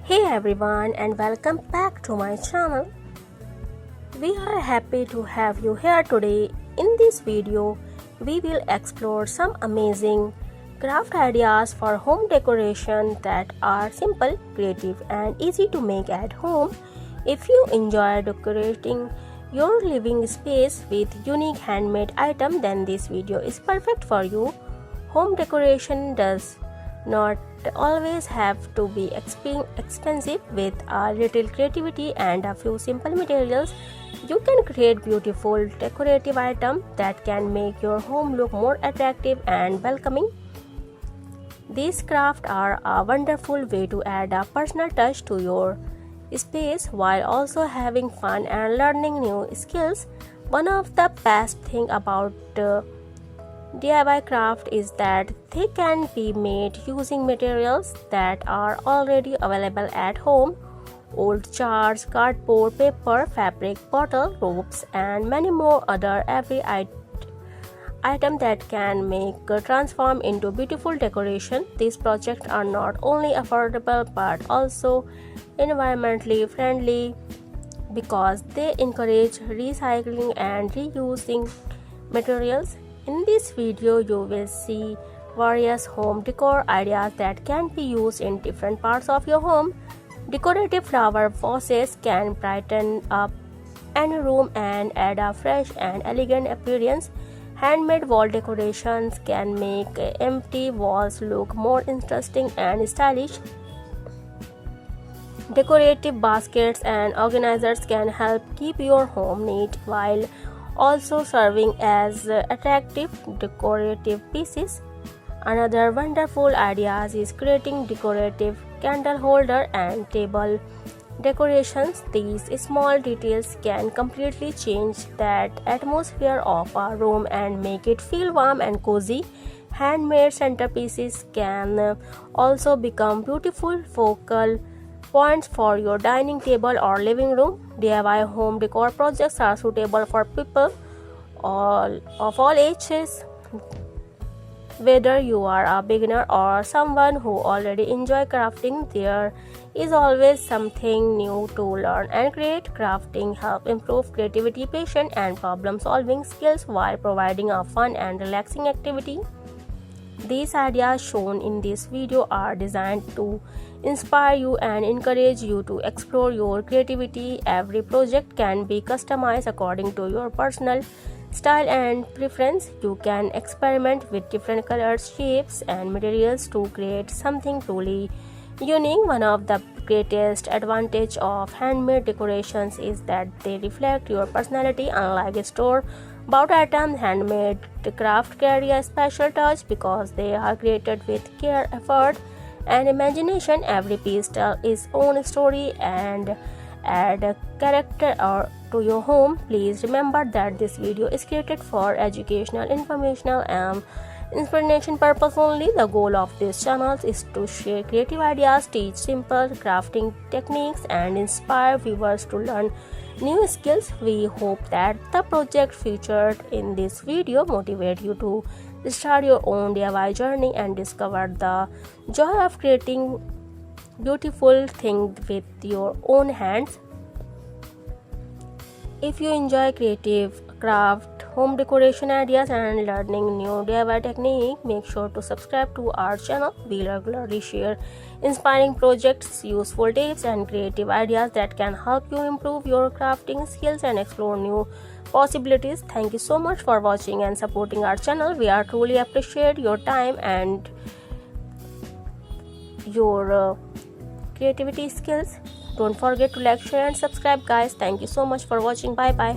Hey everyone, and welcome back to my channel. We are happy to have you here today. In this video, we will explore some amazing craft ideas for home decoration that are simple, creative and easy to make at home. If you enjoy decorating your living space with unique handmade items, then this video is perfect for you. Home decoration does not always have to be expensive. With a little creativity and a few simple materials, you can create beautiful decorative items that can make your home look more attractive and welcoming. These crafts are a wonderful way to add a personal touch to your space while also having fun and learning new skills. One of the best things about DIY craft is that they can be made using materials that are already available at home. Old jars, cardboard, paper, fabric, bottle, ropes, and many more other every item that can make transform into beautiful decoration. These projects are not only affordable but also environmentally friendly because they encourage recycling and reusing materials. In this video, you will see various home decor ideas that can be used in different parts of your home. Decorative flower vases can brighten up any room and add a fresh and elegant appearance. Handmade wall decorations can make empty walls look more interesting and stylish. Decorative baskets and organizers can help keep your home neat while also serving as attractive decorative pieces. Another wonderful idea is creating decorative candle holder and table decorations. These small details can completely change that atmosphere of a room and make it feel warm and cozy. Handmade centerpieces can also become beautiful focal points for your dining table or living room. DIY home decor projects are suitable for people of all ages. Whether you are a beginner or someone who already enjoys crafting, there is always something new to learn and create. Crafting helps improve creativity, patience, and problem-solving skills while providing a fun and relaxing activity. These ideas shown in this video are designed to inspire you and encourage you to explore your creativity. Every project can be customized according to your personal style and preference. You can experiment with different colors, shapes, and materials to create something truly unique. One of the greatest advantages of handmade decorations is that they reflect your personality. Unlike a store-bought items, handmade craft carry a special touch because they are created with care, effort, and imagination. Every piece tells its own story and add a character to your home. Please remember that this video is created for educational, informational, and inspiration purpose only. The goal of this channel is to share creative ideas, teach simple crafting techniques, and inspire viewers to learn new skills. We hope that the project featured in this video motivate you to start your own DIY journey and discover the joy of creating beautiful things with your own hands. If you enjoy creative craft, home decoration ideas, and learning new DIY technique, make sure to subscribe to our channel. We regularly share inspiring projects, useful tips, and creative ideas that can help you improve your crafting skills and explore new possibilities. Thank you so much for watching and supporting our channel. We are truly appreciate your time and your creativity skills. Don't forget to like, share, and subscribe, guys. Thank you so much for watching. Bye bye.